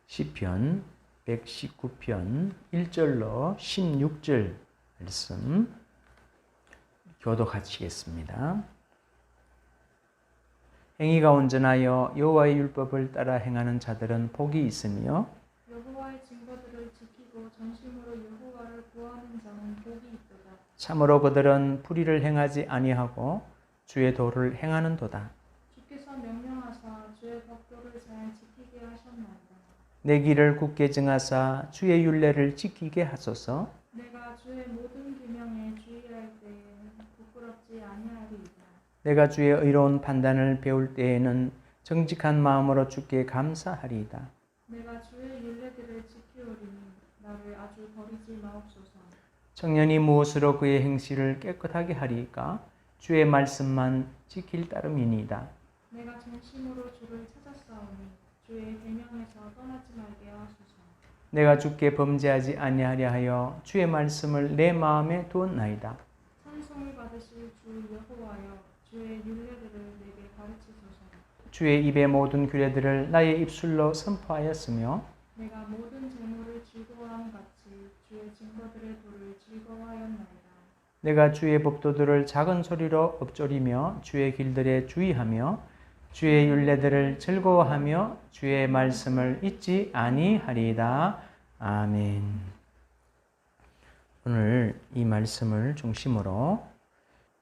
시편 119편 1절로 16절 말씀 교독하시겠습니다. 행위가 온전하여 여호와의 율법을 따라 행하는 자들은 복이 있으며 여호와의 징거들을 지키고 전심으로 여호와를 구하는 자는 복이 있도다. 참으로 그들은 불의를 행하지 아니하고 주의 도를 행하는도다. 주께서 명령하사 주의 법도를 잘 지키게 하셨나이다. 내 길을 굳게 정하사 주의 율례를 지키게 하소서. 내가 주의 모든 계명에 주의할 때에는 부끄럽지 아니하리이다. 내가 주의 의로운 판단을 배울 때에는 정직한 마음으로 주께 감사하리이다. 내가 주의 율례들을 지키오리니 나를 아주 버리지 마옵소서. 청년이 무엇으로 그의 행실을 깨끗하게 하리이까? 주의 말씀만 지킬 따름이니이다. 내가 전심으로 주를 찾았사오니 주의 계명에서 떠나지 말게 하소서. 내가 주께 범죄하지 아니하려 하여 주의 말씀을 내 마음에 두었나이다. 찬송을 받으실 주 여호와여 주의 율례들을 내게 가르치소서. 주의 입의 모든 규례들을 나의 입술로 선포하였으며 내가 모든 재물을 즐거워함 같이 주의 증거들의 도를 즐거워하였나이다. 내가 주의 법도들을 작은 소리로 읊조리며 주의 길들에 주의하며 주의 율례들을 즐거워하며 주의 말씀을 잊지 아니하리이다. 아멘. 오늘 이 말씀을 중심으로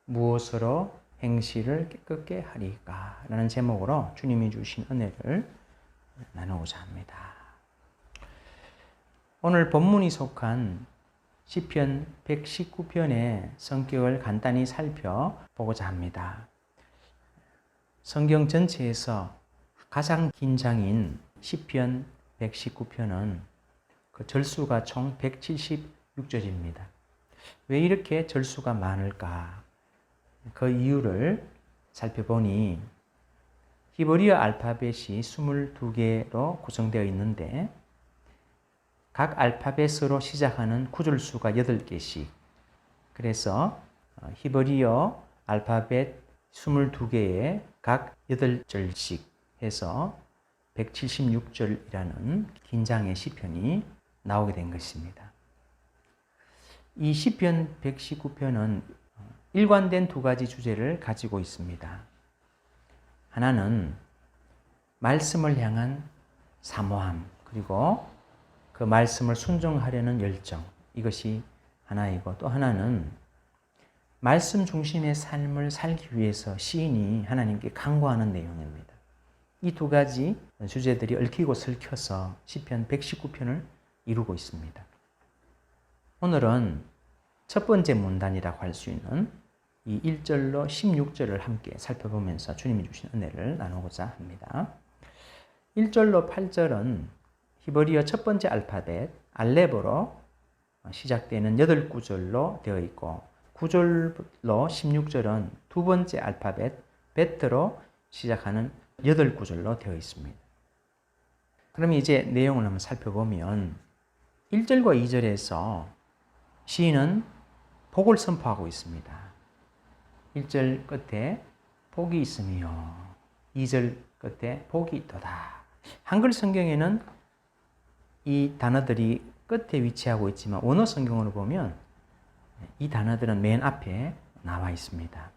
무엇으로 행실을 깨끗게 하리까? 라는 제목으로 주님이 주신 은혜를 나누고자 합니다. 오늘 본문이 속한 시편 119편의 성격을 간단히 살펴보고자 합니다. 성경 전체에서 가장 긴 장인 시편 119편은 그 절수가 총 176절입니다. 왜 이렇게 절수가 많을까? 그 이유를 살펴보니 히브리어 알파벳이 22개로 구성되어 있는데 각 알파벳으로 시작하는 구절수가 8개씩, 그래서 히브리어 알파벳 22개에 각 8절씩 해서 176절이라는 긴 장의 시편이 나오게 된 것입니다. 이 시편 119편은 일관된 두 가지 주제를 가지고 있습니다. 하나는 말씀을 향한 사모함, 그리고 그 말씀을 순종하려는 열정, 이것이 하나이고, 또 하나는 말씀 중심의 삶을 살기 위해서 시인이 하나님께 간구하는 내용입니다. 이 두 가지 주제들이 얽히고 설켜서 시편 119편을 이루고 있습니다. 오늘은 첫 번째 문단이라고 할 수 있는 이 1절로 16절을 함께 살펴보면서 주님이 주신 은혜를 나누고자 합니다. 1절로 8절은 히브리어 첫 번째 알파벳 알렙으로 시작되는 8구절로 되어 있고, 9절로 16절은 두 번째 알파벳 베트로 시작하는 8구절로 되어 있습니다. 그럼 이제 내용을 한번 살펴보면 1절과 2절에서 시인은 복을 선포하고 있습니다. 1절 끝에 복이 있으며 2절 끝에 복이 있도다. 한글 성경에는 이 단어들이 끝에 위치하고 있지만 원어 성경으로 보면 이 단어들은 맨 앞에 나와 있습니다.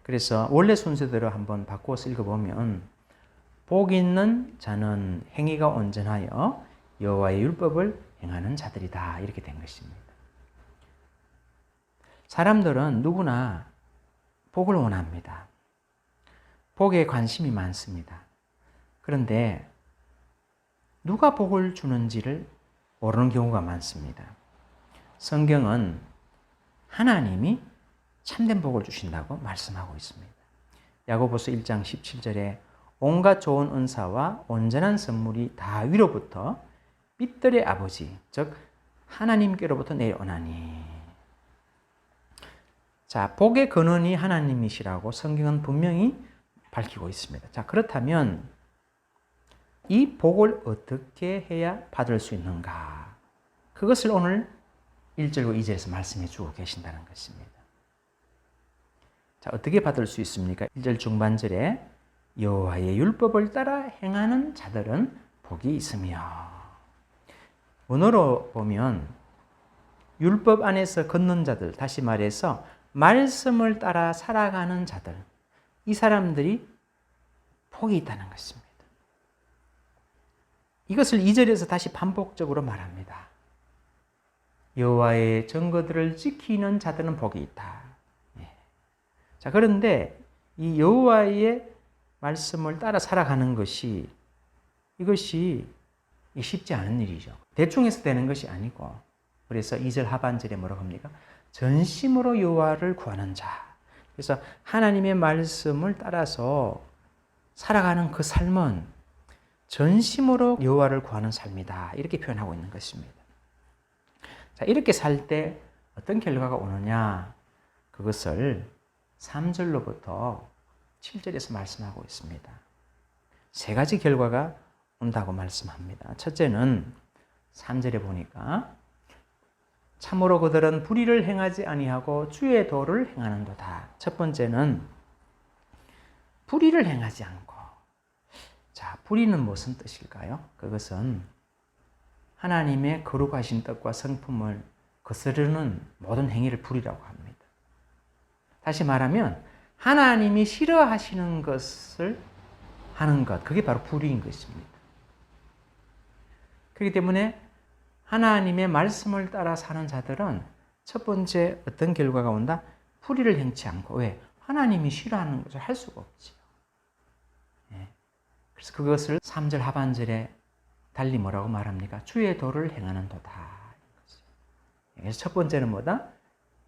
그래서 원래 순서대로 한번 바꿔서 읽어보면 복 있는 자는 행위가 온전하여 여호와의 율법을 행하는 자들이다, 이렇게 된 것입니다. 사람들은 누구나 복을 원합니다. 복에 관심이 많습니다. 그런데 누가 복을 주는지를 모르는 경우가 많습니다. 성경은 하나님이 참된 복을 주신다고 말씀하고 있습니다. 야고보서 1장 17절에 온갖 좋은 은사와 온전한 선물이 다 위로부터 빛들의 아버지, 즉 하나님께로부터 내려오나니. 자, 복의 근원이 하나님이시라고 성경은 분명히 밝히고 있습니다. 자, 그렇다면 이 복을 어떻게 해야 받을 수 있는가? 그것을 오늘 1절과 2절에서 말씀해 주고 계신다는 것입니다. 자, 어떻게 받을 수 있습니까? 1절 중반절에 여호와의 율법을 따라 행하는 자들은 복이 있으며. 원어로 보면 율법 안에서 걷는 자들, 다시 말해서 말씀을 따라 살아가는 자들, 이 사람들이 복이 있다는 것입니다. 이것을 2절에서 다시 반복적으로 말합니다. 여호와의 증거들을 지키는 자들은 복이 있다. 자, 그런데 이 여호와의 말씀을 따라 살아가는 것이 이것이 쉽지 않은 일이죠. 대충 해서 되는 것이 아니고, 그래서 2절 하반절에 뭐라고 합니까? 전심으로 여호와를 구하는 자. 그래서 하나님의 말씀을 따라서 살아가는 그 삶은 전심으로 여호와를 구하는 삶이다. 이렇게 표현하고 있는 것입니다. 자, 이렇게 살 때 어떤 결과가 오느냐? 그것을 3절로부터 7절에서 말씀하고 있습니다. 세 가지 결과가 온다고 말씀합니다. 첫째는 3절에 보니까 참으로 그들은 불의를 행하지 아니하고 주의 도를 행하는도다. 첫 번째는 불의를 행하지 않고. 자, 불의는 무슨 뜻일까요? 그것은 하나님의 거룩하신 뜻과 성품을 거스르는 모든 행위를 불의라고 합니다. 다시 말하면 하나님이 싫어하시는 것을 하는 것, 그게 바로 불의인 것입니다. 그렇기 때문에 하나님의 말씀을 따라 사는 자들은 첫 번째 어떤 결과가 온다? 불의를 행치 않고. 왜? 하나님이 싫어하는 것을 할 수가 없지요. 그래서 그것을 3절 하반절에 달리 뭐라고 말합니까? 주의 도를 행하는도다. 그래서 첫 번째는 뭐다?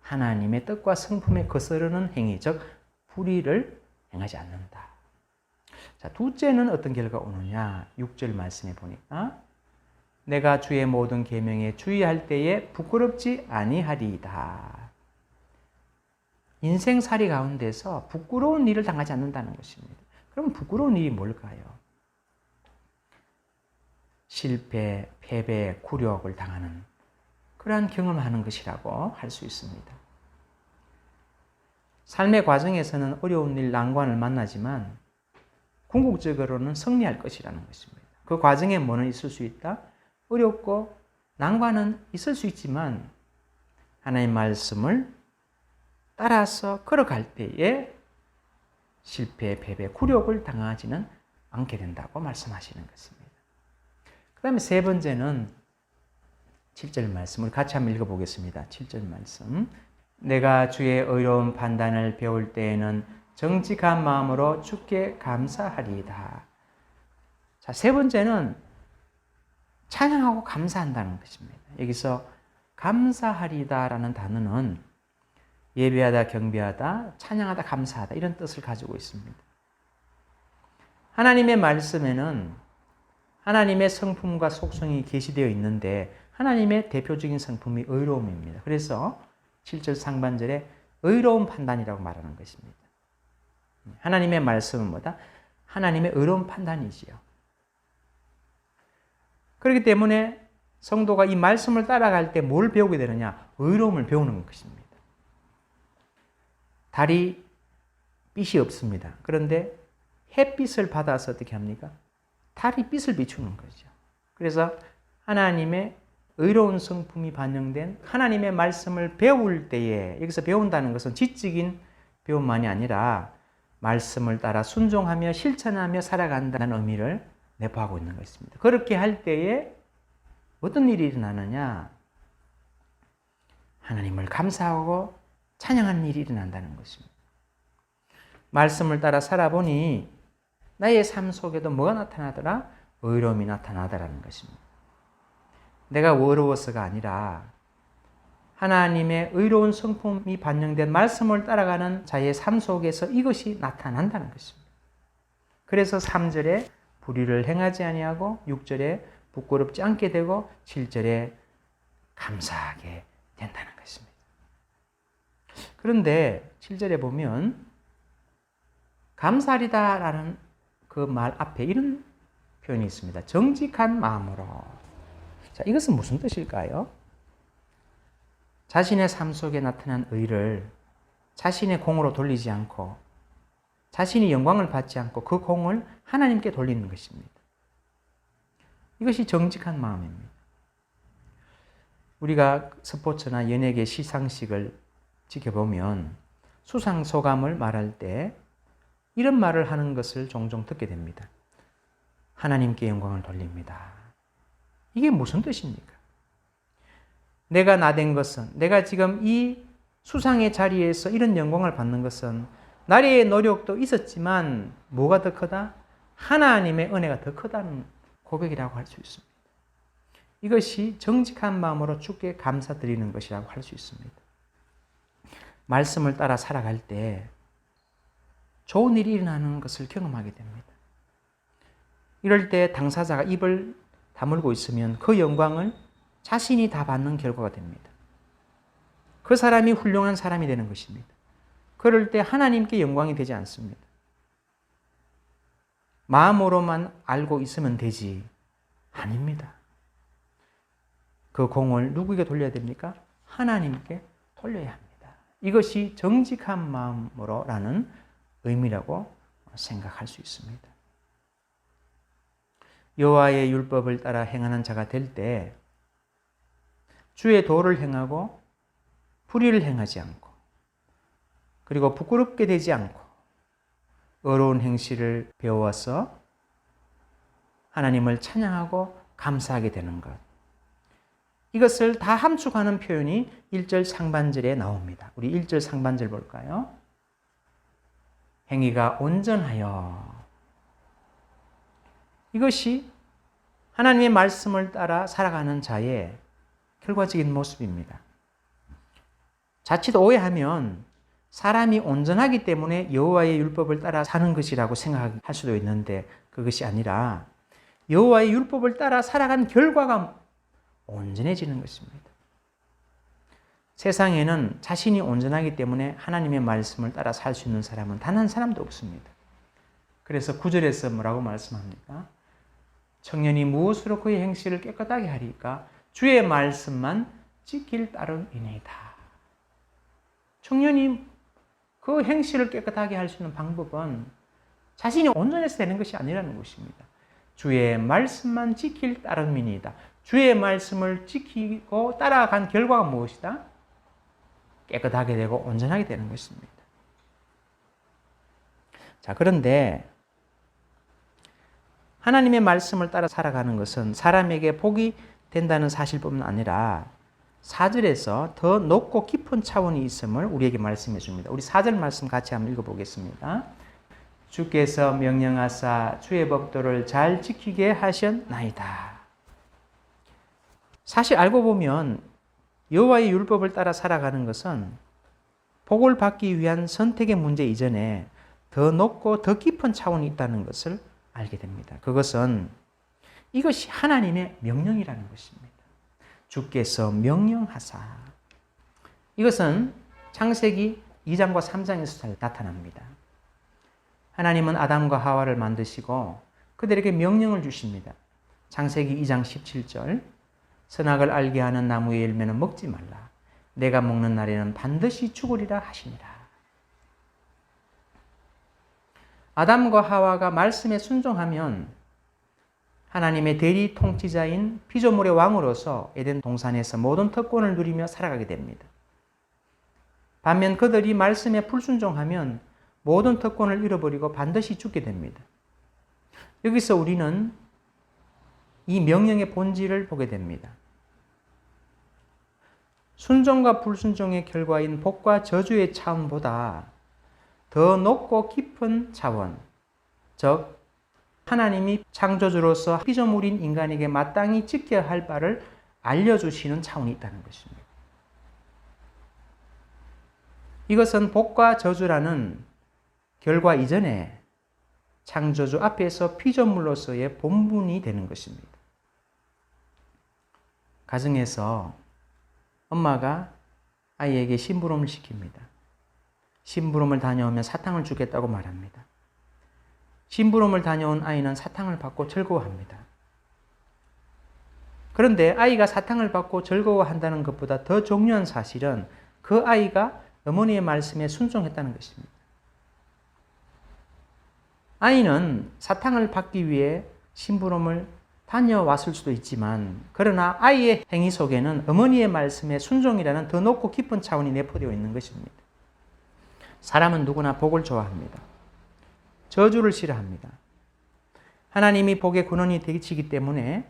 하나님의 뜻과 성품에 거스르는 행위, 즉 불의를 행하지 않는다. 자, 둘째는 어떤 결과가 오느냐? 6절 말씀에 보니까 내가 주의 모든 계명에 주의할 때에 부끄럽지 아니하리이다. 인생살이 가운데서 부끄러운 일을 당하지 않는다는 것입니다. 그럼 부끄러운 일이 뭘까요? 실패, 패배, 굴욕을 당하는 그러한 경험을 하는 것이라고 할 수 있습니다. 삶의 과정에서는 어려운 일, 난관을 만나지만 궁극적으로는 승리할 것이라는 것입니다. 그 과정에 뭐는 있을 수 있다? 어렵고 난관은 있을 수 있지만 하나님의 말씀을 따라서 걸어갈 때에 실패, 패배, 굴욕을 당하지는 않게 된다고 말씀하시는 것입니다. 그 다음에 세 번째는 7절 말씀을 같이 한번 읽어보겠습니다. 7절 말씀. 내가 주의 의로운 판단을 배울 때에는 정직한 마음으로 주께 감사하리이다. 자, 세 번째는 찬양하고 감사한다는 것입니다. 여기서 감사하리다라는 단어는 예배하다, 경배하다, 찬양하다, 감사하다 이런 뜻을 가지고 있습니다. 하나님의 말씀에는 하나님의 성품과 속성이 계시되어 있는데 하나님의 대표적인 성품이 의로움입니다. 그래서 7절 상반절에 의로운 판단이라고 말하는 것입니다. 하나님의 말씀은 뭐다? 하나님의 의로운 판단이지요. 그렇기 때문에 성도가 이 말씀을 따라갈 때 뭘 배우게 되느냐? 의로움을 배우는 것입니다. 달이 빛이 없습니다. 그런데 햇빛을 받아서 어떻게 합니까? 달이 빛을 비추는 거죠. 그래서 하나님의 의로운 성품이 반영된 하나님의 말씀을 배울 때에, 여기서 배운다는 것은 지적인 배움만이 아니라 말씀을 따라 순종하며 실천하며 살아간다는 의미를 내포하고 있는 것입니다. 그렇게 할 때에 어떤 일이 일어나느냐? 하나님을 감사하고 찬양하는 일이 일어난다는 것입니다. 말씀을 따라 살아보니 나의 삶 속에도 뭐가 나타나더라? 의로움이 나타나더라는 것입니다. 내가 어려워서가 아니라 하나님의 의로운 성품이 반영된 말씀을 따라가는 자의 삶 속에서 이것이 나타난다는 것입니다. 그래서 3절에 불의를 행하지 아니하고 6절에 부끄럽지 않게 되고 7절에 감사하게 된다는 것입니다. 그런데 7절에 보면 감사하리다라는 그 말 앞에 이런 표현이 있습니다. 정직한 마음으로. 자, 이것은 무슨 뜻일까요? 자신의 삶 속에 나타난 의를 자신의 공으로 돌리지 않고 자신이 영광을 받지 않고 그 공을 하나님께 돌리는 것입니다. 이것이 정직한 마음입니다. 우리가 스포츠나 연예계 시상식을 지켜보면 수상소감을 말할 때 이런 말을 하는 것을 종종 듣게 됩니다. 하나님께 영광을 돌립니다. 이게 무슨 뜻입니까? 내가 나된 것은, 내가 지금 이 수상의 자리에서 이런 영광을 받는 것은 나의 노력도 있었지만 뭐가 더 크다? 하나님의 은혜가 더 크다는 고백이라고 할 수 있습니다. 이것이 정직한 마음으로 주께 감사드리는 것이라고 할 수 있습니다. 말씀을 따라 살아갈 때 좋은 일이 일어나는 것을 경험하게 됩니다. 이럴 때 당사자가 입을 다물고 있으면 그 영광을 자신이 다 받는 결과가 됩니다. 그 사람이 훌륭한 사람이 되는 것입니다. 그럴 때 하나님께 영광이 되지 않습니다. 마음으로만 알고 있으면 되지. 아닙니다. 그 공을 누구에게 돌려야 됩니까? 하나님께 돌려야 합니다. 이것이 정직한 마음으로라는 의미라고 생각할 수 있습니다. 여호와의 율법을 따라 행하는 자가 될 때 주의 도를 행하고 불의를 행하지 않고 그리고 부끄럽게 되지 않고 어려운 행실을 배워서 하나님을 찬양하고 감사하게 되는 것. 이것을 다 함축하는 표현이 1절 상반절에 나옵니다. 우리 1절 상반절 볼까요? 행위가 온전하여. 이것이 하나님의 말씀을 따라 살아가는 자의 결과적인 모습입니다. 자칫 오해하면 사람이 온전하기 때문에 여호와의 율법을 따라 사는 것이라고 생각할 수도 있는데 그것이 아니라 여호와의 율법을 따라 살아간 결과가 온전해지는 것입니다. 세상에는 자신이 온전하기 때문에 하나님의 말씀을 따라 살 수 있는 사람은 단 한 사람도 없습니다. 그래서 9절에서 뭐라고 말씀합니까? 청년이 무엇으로 그의 행실을 깨끗하게 하리까? 주의 말씀만 지킬 따름이니이다. 청년이 그 행실을 깨끗하게 할 수 있는 방법은 자신이 온전해서 되는 것이 아니라는 것입니다. 주의 말씀만 지킬 따름이니이다. 주의 말씀을 지키고 따라간 결과가 무엇이다? 깨끗하게 되고 온전하게 되는 것입니다. 자, 그런데 하나님의 말씀을 따라 살아가는 것은 사람에게 복이 된다는 사실뿐만 아니라 4절에서 더 높고 깊은 차원이 있음을 우리에게 말씀해 줍니다. 우리 4절 말씀 같이 한번 읽어보겠습니다. 주께서 명령하사 주의 법도를 잘 지키게 하셨나이다. 사실 알고 보면 여호와의 율법을 따라 살아가는 것은 복을 받기 위한 선택의 문제 이전에 더 높고 더 깊은 차원이 있다는 것을 알게 됩니다. 그것은 이것이 하나님의 명령이라는 것입니다. 주께서 명령하사. 이것은 창세기 2장과 3장에서 나타납니다. 하나님은 아담과 하와를 만드시고 그들에게 명령을 주십니다. 창세기 2장 17절 선악을 알게 하는 나무의 열매는 먹지 말라. 내가 먹는 날에는 반드시 죽으리라 하시니라. 아담과 하와가 말씀에 순종하면 하나님의 대리 통치자인 피조물의 왕으로서 에덴 동산에서 모든 특권을 누리며 살아가게 됩니다. 반면 그들이 말씀에 불순종하면 모든 특권을 잃어버리고 반드시 죽게 됩니다. 여기서 우리는 이 명령의 본질을 보게 됩니다. 순종과 불순종의 결과인 복과 저주의 차원보다 더 높고 깊은 차원, 즉 하나님이 창조주로서 피조물인 인간에게 마땅히 지켜야 할 바를 알려주시는 차원이 있다는 것입니다. 이것은 복과 저주라는 결과 이전에 창조주 앞에서 피조물로서의 본분이 되는 것입니다. 가정에서 엄마가 아이에게 심부름을 시킵니다. 심부름을 다녀오면 사탕을 주겠다고 말합니다. 심부름을 다녀온 아이는 사탕을 받고 즐거워합니다. 그런데 아이가 사탕을 받고 즐거워한다는 것보다 더 중요한 사실은 그 아이가 어머니의 말씀에 순종했다는 것입니다. 아이는 사탕을 받기 위해 심부름을 다녀왔을 수도 있지만 그러나 아이의 행위 속에는 어머니의 말씀에 순종이라는 더 높고 깊은 차원이 내포되어 있는 것입니다. 사람은 누구나 복을 좋아합니다. 저주를 싫어합니다. 하나님이 복의 근원이 되시기 때문에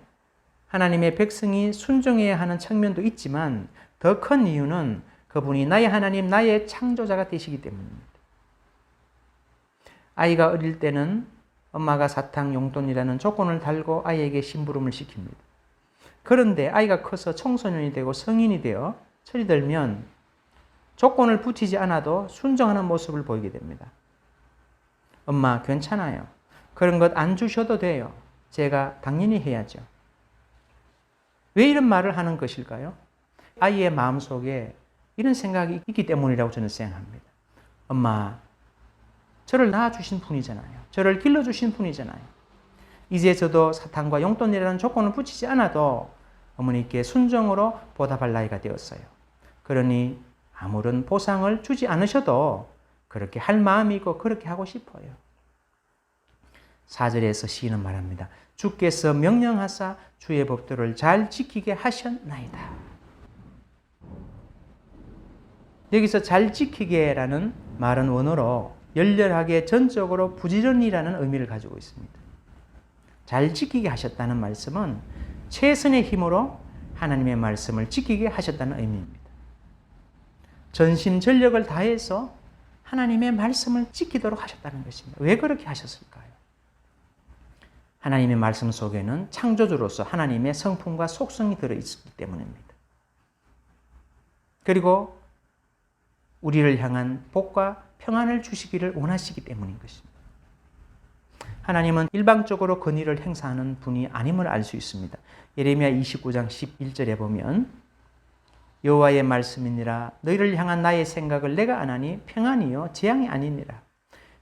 하나님의 백성이 순종해야 하는 측면도 있지만 더 큰 이유는 그분이 나의 하나님, 나의 창조자가 되시기 때문입니다. 아이가 어릴 때는 엄마가 사탕, 용돈이라는 조건을 달고 아이에게 심부름을 시킵니다. 그런데 아이가 커서 청소년이 되고 성인이 되어 철이 들면 조건을 붙이지 않아도 순종하는 모습을 보이게 됩니다. 엄마 괜찮아요. 그런 것 안 주셔도 돼요. 제가 당연히 해야죠. 왜 이런 말을 하는 것일까요? 아이의 마음속에 이런 생각이 있기 때문이라고 저는 생각합니다. 엄마, 저를 낳아주신 분이잖아요. 저를 길러주신 분이잖아요. 이제 저도 사탕과 용돈이라는 조건을 붙이지 않아도 어머니께 순종으로 보답할 나이가 되었어요. 그러니 아무런 보상을 주지 않으셔도 그렇게 할 마음이 있고 그렇게 하고 싶어요. 4절에서 시인은 말합니다. 주께서 명령하사 주의 법도를 잘 지키게 하셨나이다. 여기서 잘 지키게라는 말은 원어로 열렬하게 전적으로 부지런히라는 의미를 가지고 있습니다. 잘 지키게 하셨다는 말씀은 최선의 힘으로 하나님의 말씀을 지키게 하셨다는 의미입니다. 전심전력을 다해서 하나님의 말씀을 지키도록 하셨다는 것입니다. 왜 그렇게 하셨을까요? 하나님의 말씀 속에는 창조주로서 하나님의 성품과 속성이 들어있기 때문입니다. 그리고 우리를 향한 복과 평안을 주시기를 원하시기 때문인 것입니다. 하나님은 일방적으로 권위를 행사하는 분이 아님을 알 수 있습니다. 예레미야 29장 11절에 보면 여호와의 말씀이니라 너희를 향한 나의 생각을 내가 아나니 평안이요 재앙이 아니니라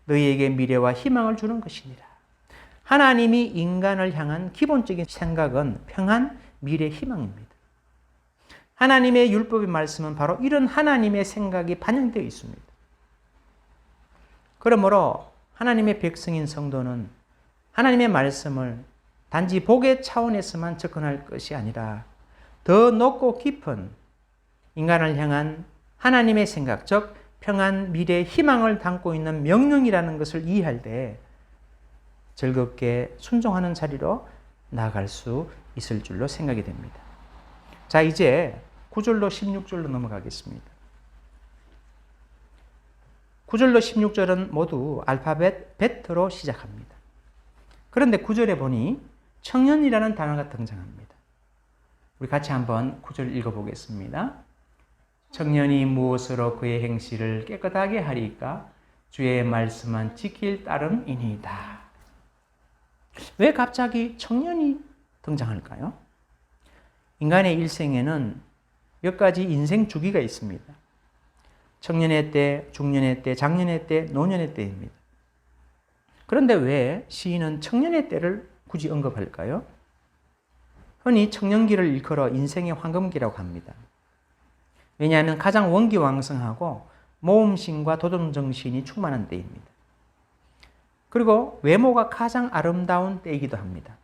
너희에게 미래와 희망을 주는 것이니라. 하나님이 인간을 향한 기본적인 생각은 평안, 미래, 희망입니다. 하나님의 율법의 말씀은 바로 이런 하나님의 생각이 반영되어 있습니다. 그러므로 하나님의 백성인 성도는 하나님의 말씀을 단지 복의 차원에서만 접근할 것이 아니라 더 높고 깊은 인간을 향한 하나님의 생각, 즉 평안, 미래, 희망을 담고 있는 명령이라는 것을 이해할 때 즐겁게 순종하는 자리로 나아갈 수 있을 줄로 생각이 됩니다. 자, 이제 9절로 16절로 넘어가겠습니다. 9절로 16절은 모두 알파벳 베트로 시작합니다. 그런데 9절에 보니 청년이라는 단어가 등장합니다. 우리 같이 한번 9절 읽어보겠습니다. 청년이 무엇으로 그의 행실을 깨끗하게 하리까? 주의 말씀만 지킬 따름이니이다. 왜 갑자기 청년이 등장할까요? 인간의 일생에는 몇 가지 인생 주기가 있습니다. 청년의 때, 중년의 때, 장년의 때, 노년의 때입니다. 그런데 왜 시인은 청년의 때를 굳이 언급할까요? 흔히 청년기를 일컬어 인생의 황금기라고 합니다. 왜냐하면 가장 원기왕성하고 모험심과 도전정신이 충만한 때입니다. 그리고 외모가 가장 아름다운 때이기도 합니다.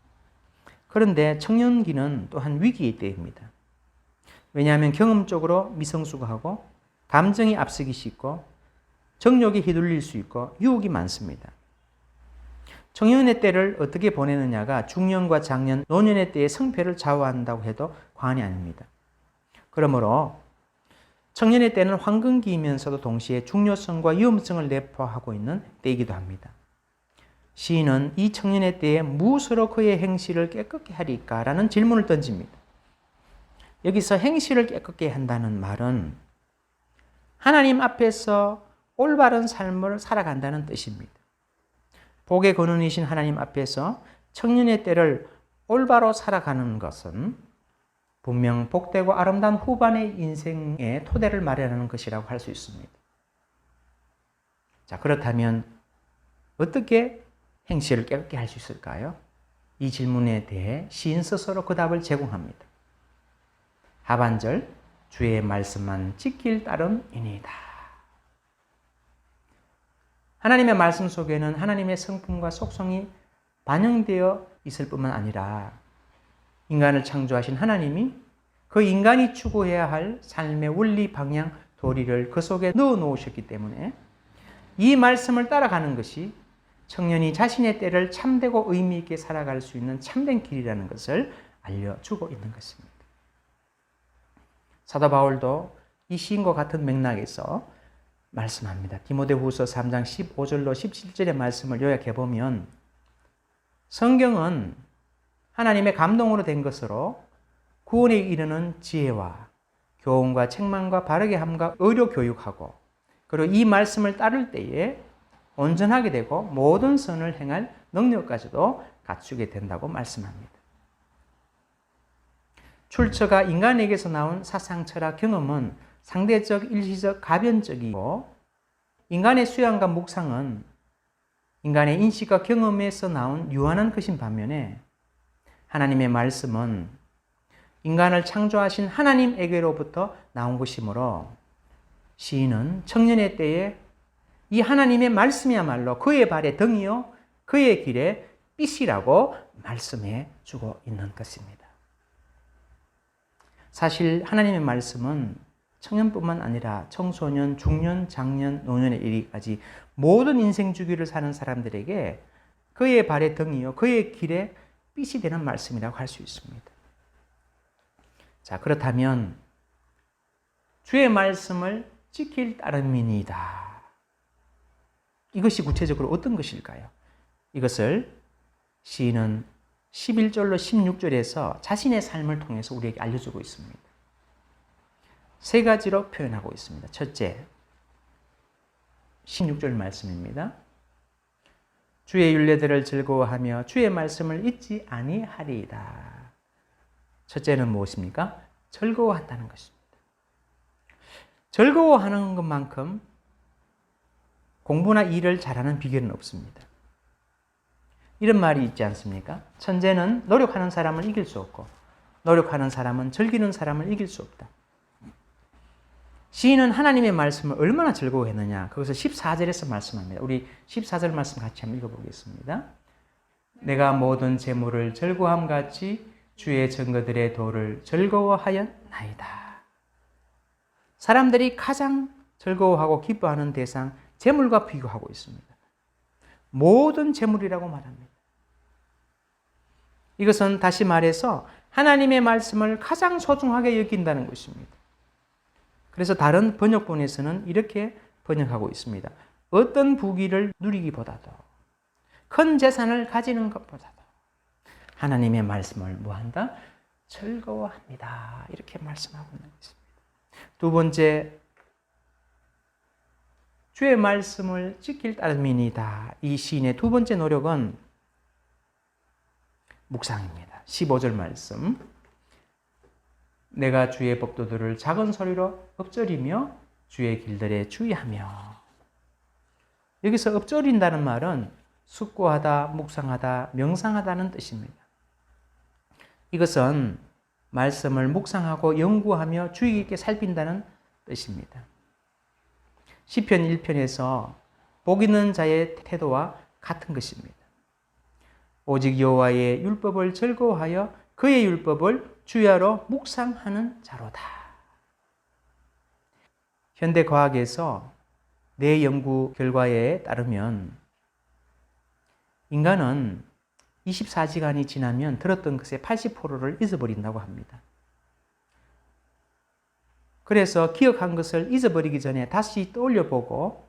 그런데 청년기는 또한 위기의 때입니다. 왜냐하면 경험적으로 미성숙하고 감정이 앞서기 쉽고 정욕에 휘둘릴 수 있고 유혹이 많습니다. 청년의 때를 어떻게 보내느냐가 중년과 장년, 노년의 때의 성패를 좌우한다고 해도 과언이 아닙니다. 그러므로 청년의 때는 황금기이면서도 동시에 중요성과 위험성을 내포하고 있는 때이기도 합니다. 시인은 이 청년의 때에 무엇으로 그의 행실을 깨끗게 하리까? 라는 질문을 던집니다. 여기서 행실을 깨끗게 한다는 말은 하나님 앞에서 올바른 삶을 살아간다는 뜻입니다. 복의 근원이신 하나님 앞에서 청년의 때를 올바로 살아가는 것은 분명 복되고 아름다운 후반의 인생의 토대를 마련하는 것이라고 할 수 있습니다. 자, 그렇다면 어떻게 행실을 깨끗게 할 수 있을까요? 이 질문에 대해 시인 스스로 그 답을 제공합니다. 하반절, 주의 말씀만 지킬 따름이니이다. 하나님의 말씀 속에는 하나님의 성품과 속성이 반영되어 있을 뿐만 아니라 인간을 창조하신 하나님이 그 인간이 추구해야 할 삶의 원리, 방향, 도리를 그 속에 넣어 놓으셨기 때문에 이 말씀을 따라가는 것이 청년이 자신의 때를 참되고 의미 있게 살아갈 수 있는 참된 길이라는 것을 알려주고 있는 것입니다. 사도 바울도 이 시인과 같은 맥락에서 말씀합니다. 디모데후서 3장 15절로 17절의 말씀을 요약해 보면 성경은 하나님의 감동으로 된 것으로 구원에 이르는 지혜와 교훈과 책망과 바르게 함과 의료 교육하고 그리고 이 말씀을 따를 때에 온전하게 되고 모든 선을 행할 능력까지도 갖추게 된다고 말씀합니다. 출처가 인간에게서 나온 사상, 철학, 경험은 상대적, 일시적, 가변적이고 인간의 수양과 묵상은 인간의 인식과 경험에서 나온 유한한 것인 반면에 하나님의 말씀은 인간을 창조하신 하나님에게로부터 나온 것이므로 시인은 청년의 때에 이 하나님의 말씀이야말로 그의 발의 등이요 그의 길의 빛이라고 말씀해 주고 있는 것입니다. 사실 하나님의 말씀은 청년뿐만 아니라 청소년, 중년, 장년, 노년에 이르기까지 모든 인생 주기를 사는 사람들에게 그의 발의 등이요 그의 길의 빛이 되는 말씀이라고 할 수 있습니다. 자, 그렇다면 주의 말씀을 지킬 따름이니이다. 이것이 구체적으로 어떤 것일까요? 이것을 시인은 11절로 16절에서 자신의 삶을 통해서 우리에게 알려주고 있습니다. 세 가지로 표현하고 있습니다. 첫째, 16절 말씀입니다. 주의 율례들을 즐거워하며 주의 말씀을 잊지 아니하리이다. 첫째는 무엇입니까? 즐거워한다는 것입니다. 즐거워하는 것만큼 공부나 일을 잘하는 비결은 없습니다. 이런 말이 있지 않습니까? 천재는 노력하는 사람을 이길 수 없고 노력하는 사람은 즐기는 사람을 이길 수 없다. 시인은 하나님의 말씀을 얼마나 즐거워했느냐, 그것을 14절에서 말씀합니다. 우리 14절 말씀 같이 한번 읽어보겠습니다. 내가 모든 재물을 즐거움같이 주의 증거들의 도를 즐거워하였나이다. 사람들이 가장 즐거워하고 기뻐하는 대상, 재물과 비교하고 있습니다. 모든 재물이라고 말합니다. 이것은 다시 말해서 하나님의 말씀을 가장 소중하게 여긴다는 것입니다. 그래서 다른 번역본에서는 이렇게 번역하고 있습니다. 어떤 부귀를 누리기보다도 큰 재산을 가지는 것보다도 하나님의 말씀을 뭐한다? 즐거워합니다. 이렇게 말씀하고 있는 것입니다. 두 번째, 주의 말씀을 지킬 따름이니이다. 이 시인의 두 번째 노력은 묵상입니다. 15절 말씀. 내가 주의 법도들을 작은 소리로 읊조리며 주의 길들에 주의하며. 여기서 읊조린다는 말은 숙고하다, 묵상하다, 명상하다는 뜻입니다. 이것은 말씀을 묵상하고 연구하며 주의 깊게 살핀다는 뜻입니다. 시편 1편에서 복 있는 자의 태도와 같은 것입니다. 오직 여호와의 율법을 즐거워하여 그의 율법을 주야로 묵상하는 자로다. 현대 과학에서 뇌 연구 결과에 따르면 인간은 24시간이 지나면 들었던 것의 80%를 잊어버린다고 합니다. 그래서 기억한 것을 잊어버리기 전에 다시 떠올려보고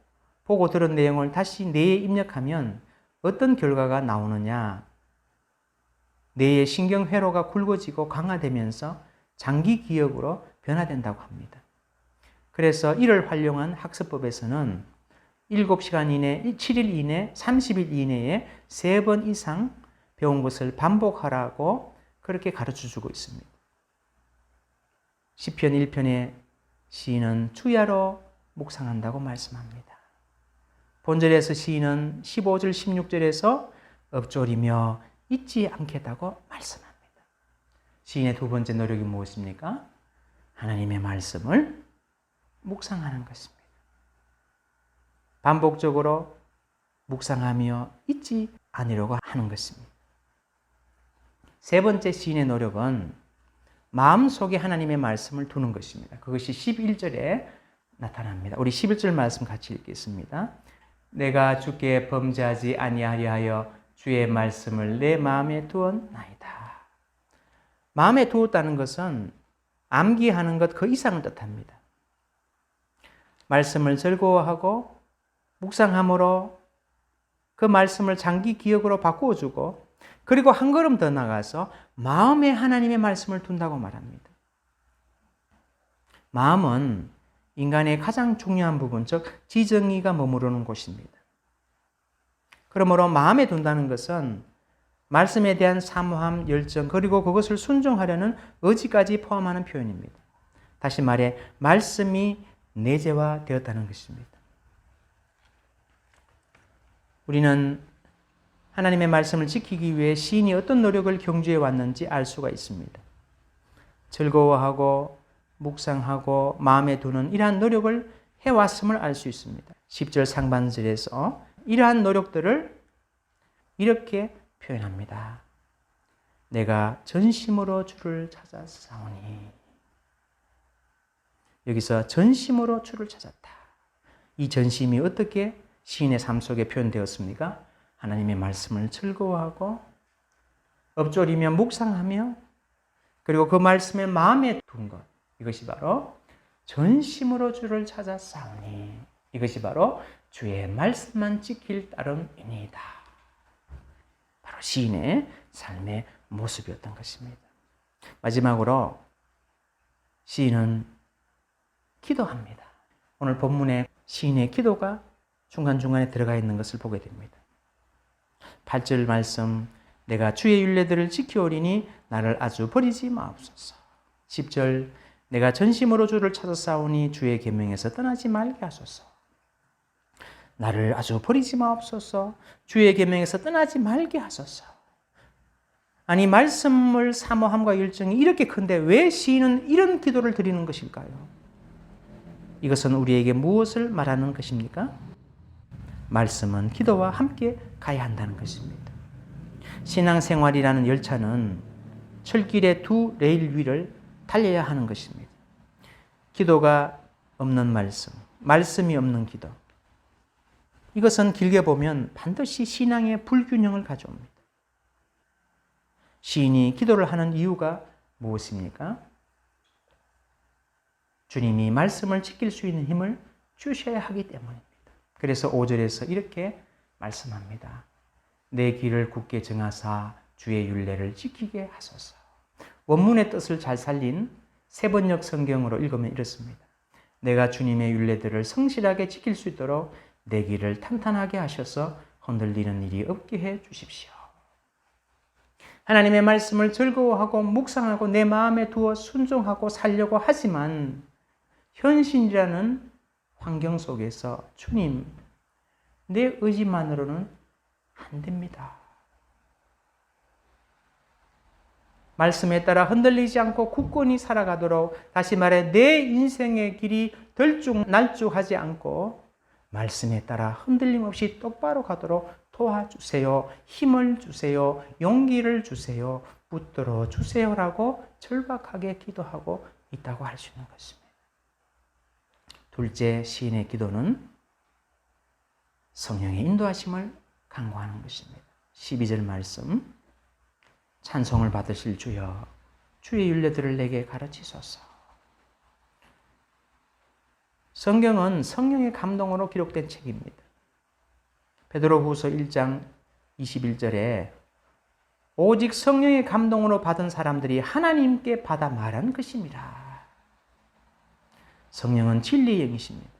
보고 들은 내용을 다시 뇌에 입력하면 어떤 결과가 나오느냐. 뇌의 신경회로가 굵어지고 강화되면서 장기 기억으로 변화된다고 합니다. 그래서 이를 활용한 학습법에서는 7시간 이내, 7일 이내, 30일 이내에 3번 이상 배운 것을 반복하라고 그렇게 가르쳐주고 있습니다. 시편 1편의 시인은 주야로 묵상한다고 말씀합니다. 본절에서 시인은 15절, 16절에서 읊조리며 잊지 않겠다고 말씀합니다. 시인의 두 번째 노력이 무엇입니까? 하나님의 말씀을 묵상하는 것입니다. 반복적으로 묵상하며 잊지 않으려고 하는 것입니다. 세 번째 시인의 노력은 마음속에 하나님의 말씀을 두는 것입니다. 그것이 11절에 나타납니다. 우리 11절 말씀 같이 읽겠습니다. 내가 주께 범죄하지 아니하려 하여 주의 말씀을 내 마음에 두었나이다. 마음에 두었다는 것은 암기하는 것 그 이상을 뜻합니다. 말씀을 즐거워하고 묵상함으로 그 말씀을 장기 기억으로 바꾸어주고 그리고 한 걸음 더 나가서 마음에 하나님의 말씀을 둔다고 말합니다. 마음은 인간의 가장 중요한 부분, 즉 지정의가 머무르는 곳입니다. 그러므로 마음에 둔다는 것은 말씀에 대한 사모함, 열정, 그리고 그것을 순종하려는 의지까지 포함하는 표현입니다. 다시 말해 말씀이 내재화되었다는 것입니다. 우리는 하나님의 말씀을 지키기 위해 시인이 어떤 노력을 경주해 왔는지 알 수가 있습니다. 즐거워하고 묵상하고 마음에 두는 이러한 노력을 해왔음을 알 수 있습니다. 10절 상반절에서 이러한 노력들을 이렇게 표현합니다. 내가 전심으로 주를 찾았사오니. 여기서 전심으로 주를 찾았다. 이 전심이 어떻게 시인의 삶 속에 표현되었습니까? 하나님의 말씀을 즐거워하고 엎조리며 묵상하며 그리고 그 말씀을 마음에 둔 것. 이것이 바로 전심으로 주를 찾았사오니. 이것이 바로 주의 말씀만 지킬 따름이니이다. 바로 시인의 삶의 모습이었던 것입니다. 마지막으로 시인은 기도합니다. 오늘 본문에 시인의 기도가 중간중간에 들어가 있는 것을 보게 됩니다. 8절 말씀, 내가 주의 율례들을 지키오리니 나를 아주 버리지 마옵소서. 10절, 내가 전심으로 주를 찾아싸우니 주의 계명에서 떠나지 말게 하소서. 나를 아주 버리지 마옵소서. 주의 계명에서 떠나지 말게 하소서. 아니 말씀을 사모함과 열정이 이렇게 큰데 왜 시인은 이런 기도를 드리는 것일까요? 이것은 우리에게 무엇을 말하는 것입니까? 말씀은 기도와 함께 가야 한다는 것입니다. 신앙생활이라는 열차는 철길의 두 레일 위를 달려야 하는 것입니다. 기도가 없는 말씀, 말씀이 없는 기도. 이것은 길게 보면 반드시 신앙의 불균형을 가져옵니다. 시인이 기도를 하는 이유가 무엇입니까? 주님이 말씀을 지킬 수 있는 힘을 주셔야 하기 때문입니다. 그래서 5절에서 이렇게 말씀합니다. 내 길을 굳게 정하사 주의 율례를 지키게 하소서. 원문의 뜻을 잘 살린 세번역 성경으로 읽으면 이렇습니다. 내가 주님의 율례들을 성실하게 지킬 수 있도록 내 길을 탄탄하게 하셔서 흔들리는 일이 없게 해 주십시오. 하나님의 말씀을 즐거워하고 묵상하고 내 마음에 두어 순종하고 살려고 하지만 현실이라는 환경 속에서 주님, 내 의지만으로는 안 됩니다. 말씀에 따라 흔들리지 않고 굳건히 살아가도록, 다시 말해 내 인생의 길이 들쭉날쭉하지 않고 말씀에 따라 흔들림 없이 똑바로 가도록 도와주세요. 힘을 주세요. 용기를 주세요. 붙들어 주세요라고 절박하게 기도하고 있다고 할 수 있는 것입니다. 둘째, 시인의 기도는 성령의 인도하심을 간구하는 것입니다. 12절 말씀, 찬송을 받으실 주여 주의 율례들을 내게 가르치소서. 성경은 성령의 감동으로 기록된 책입니다. 베드로후서 1장 21절에 오직 성령의 감동으로 받은 사람들이 하나님께 받아 말한 것입니다. 성령은 진리의 영이십니다.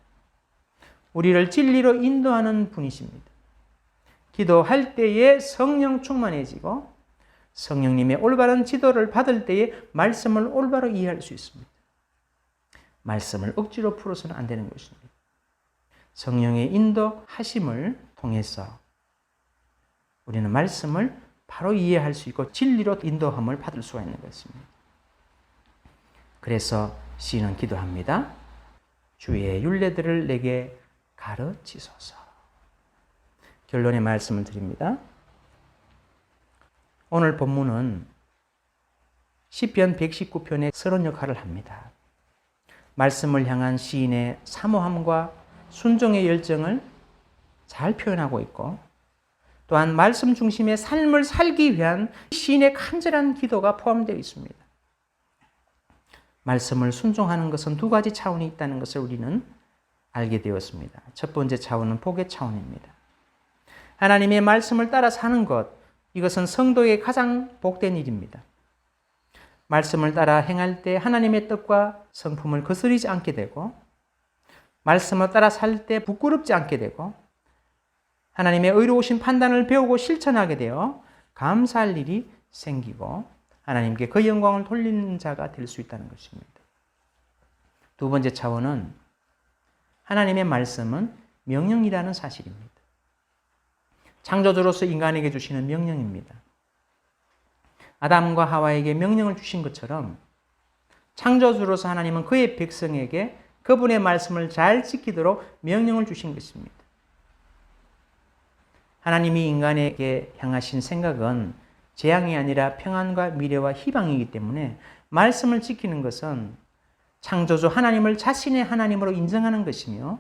우리를 진리로 인도하는 분이십니다. 기도할 때에 성령 충만해지고 성령님의 올바른 지도를 받을 때에 말씀을 올바로 이해할 수 있습니다. 말씀을 억지로 풀어서는 안 되는 것입니다. 성령의 인도하심을 통해서 우리는 말씀을 바로 이해할 수 있고 진리로 인도함을 받을 수가 있는 것입니다. 그래서 시인은 기도합니다. 주의 율례들을 내게 가르치소서. 결론의 말씀을 드립니다. 오늘 본문은 시편 119편의 서론 역할을 합니다. 말씀을 향한 시인의 사모함과 순종의 열정을 잘 표현하고 있고, 또한 말씀 중심의 삶을 살기 위한 시인의 간절한 기도가 포함되어 있습니다. 말씀을 순종하는 것은 두 가지 차원이 있다는 것을 우리는 알게 되었습니다. 첫 번째 차원은 복의 차원입니다. 하나님의 말씀을 따라 사는 것, 이것은 성도의 가장 복된 일입니다. 말씀을 따라 행할 때 하나님의 뜻과 성품을 거스르지 않게 되고, 말씀을 따라 살 때 부끄럽지 않게 되고, 하나님의 의로우신 판단을 배우고 실천하게 되어 감사할 일이 생기고 하나님께 그 영광을 돌리는 자가 될 수 있다는 것입니다. 두 번째 차원은 하나님의 말씀은 명령이라는 사실입니다. 창조주로서 인간에게 주시는 명령입니다. 아담과 하와에게 명령을 주신 것처럼 창조주로서 하나님은 그의 백성에게 그분의 말씀을 잘 지키도록 명령을 주신 것입니다. 하나님이 인간에게 향하신 생각은 재앙이 아니라 평안과 미래와 희망이기 때문에 말씀을 지키는 것은 창조주 하나님을 자신의 하나님으로 인정하는 것이며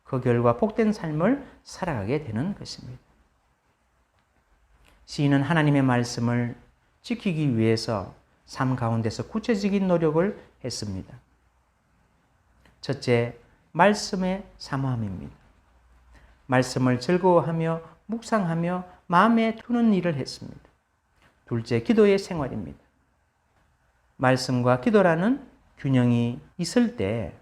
그 결과 복된 삶을 살아가게 되는 것입니다. 시인은 하나님의 말씀을 지키기 위해서 삶 가운데서 구체적인 노력을 했습니다. 첫째, 말씀의 사모함입니다. 말씀을 즐거워하며 묵상하며 마음에 두는 일을 했습니다. 둘째, 기도의 생활입니다. 말씀과 기도라는 균형이 있을 때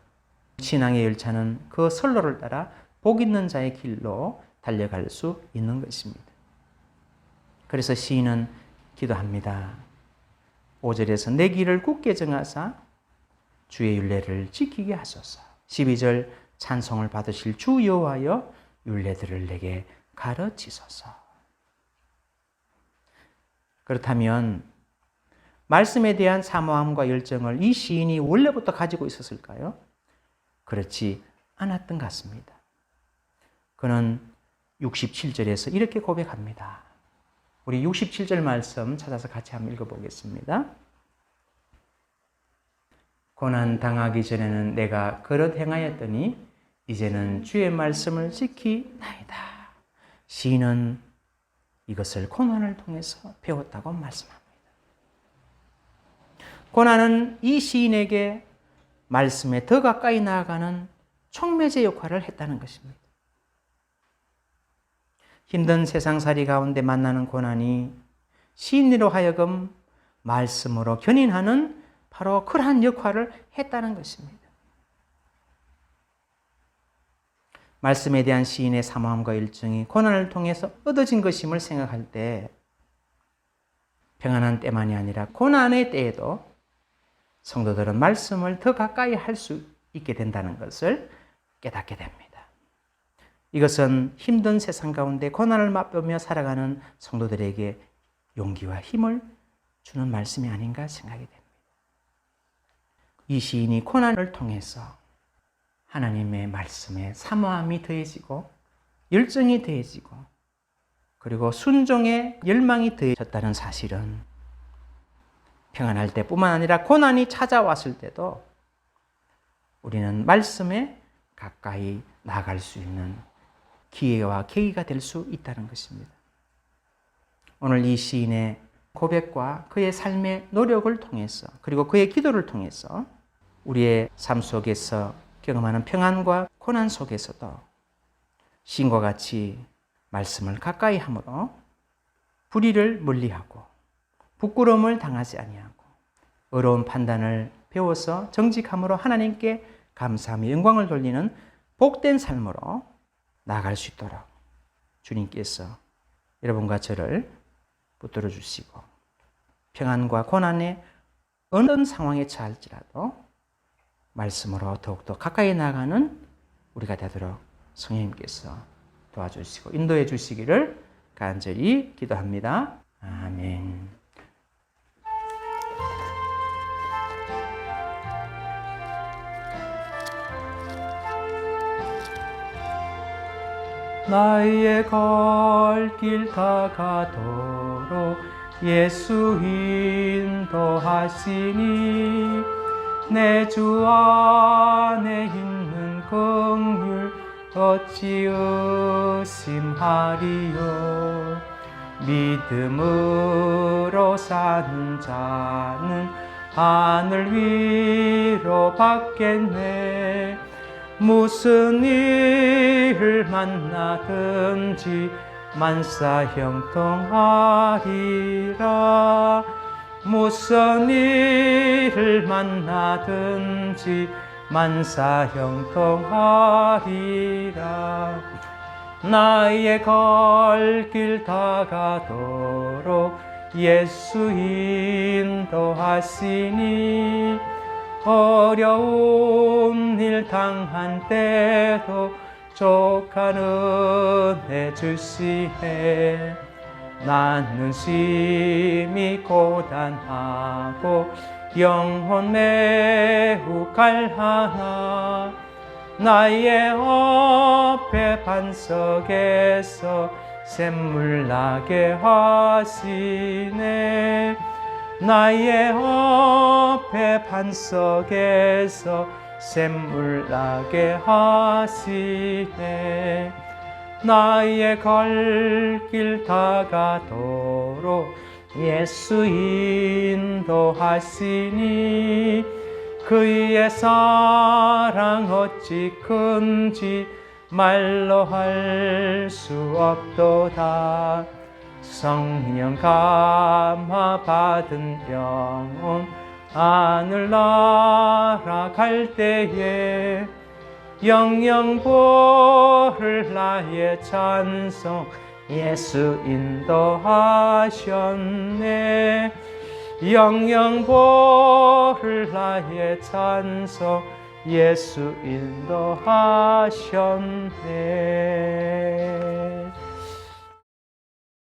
신앙의 열차는 그 선로를 따라 복 있는 자의 길로 달려갈 수 있는 것입니다. 그래서 시인은 기도합니다. 5절에서 내 길을 굳게 정하사 주의 율례를 지키게 하소서. 12절 찬송을 받으실 주 여호와여 율례들을 내게 가르치소서. 그렇다면 말씀에 대한 사모함과 열정을 이 시인이 원래부터 가지고 있었을까요? 그렇지 않았던 것 같습니다. 그는 67절에서 이렇게 고백합니다. 우리 67절 말씀 찾아서 같이 한번 읽어보겠습니다. 고난 당하기 전에는 내가 그릇 행하였더니 이제는 주의 말씀을 지키나이다. 시인은 이것을 고난을 통해서 배웠다고 말씀합니다. 고난은 이 시인에게 말씀에 더 가까이 나아가는 촉매제 역할을 했다는 것입니다. 힘든 세상살이 가운데 만나는 고난이 시인으로 하여금 말씀으로 견인하는 바로 그러한 역할을 했다는 것입니다. 말씀에 대한 시인의 사모함과 열정이 고난을 통해서 얻어진 것임을 생각할 때 평안한 때만이 아니라 고난의 때에도 성도들은 말씀을 더 가까이 할 수 있게 된다는 것을 깨닫게 됩니다. 이것은 힘든 세상 가운데 고난을 맛보며 살아가는 성도들에게 용기와 힘을 주는 말씀이 아닌가 생각이 됩니다. 이 시인이 고난을 통해서 하나님의 말씀에 사모함이 더해지고 열정이 더해지고 그리고 순종의 열망이 더해졌다는 사실은 평안할 때뿐만 아니라 고난이 찾아왔을 때도 우리는 말씀에 가까이 나아갈 수 있는 기회와 계기가 될 수 있다는 것입니다. 오늘 이 시인의 고백과 그의 삶의 노력을 통해서 그리고 그의 기도를 통해서 우리의 삶 속에서 경험하는 평안과 고난 속에서도 시인과 같이 말씀을 가까이 함으로 불의를 멀리하고 부끄러움을 당하지 아니하고 어려운 판단을 배워서 정직함으로 하나님께 감사하며 영광을 돌리는 복된 삶으로 나아갈 수 있도록 주님께서 여러분과 저를 붙들어 주시고 평안과 고난의 어느 상황에 처할지라도 말씀으로 더욱더 가까이 나아가는 우리가 되도록 성령님께서 도와주시고 인도해 주시기를 간절히 기도합니다. 아멘. 나의 갈 길 다가도록 예수 인도하시니 내 주 안에 있는 긍휼 어찌 의심하리요. 믿음으로 사는 자는 하늘 위로 받겠네. 무슨 일을 만나든지 만사 형통하리라. 무슨 일을 만나든지 만사 형통하리라. 나의 갈 길 다가도록 예수 인도하시니 어려운 일 당한 때도 족한 은혜 주시네. 나는 심히 고단하고 영혼 매우 갈하나 나의 앞에 반석에서 샘물 나게 하시네. 나의 앞에 반석에서 샘물 나게 하시네. 나의 갈 길 다가도록 예수 인도하시니 그의 사랑 어찌 큰지 말로 할 수 없도다. 성령 감화 받은 영혼 하늘 날아갈 때에 영영 보를 나의 찬송 예수 인도하셨네. 영영 보를 나의 찬송 예수 인도하셨네.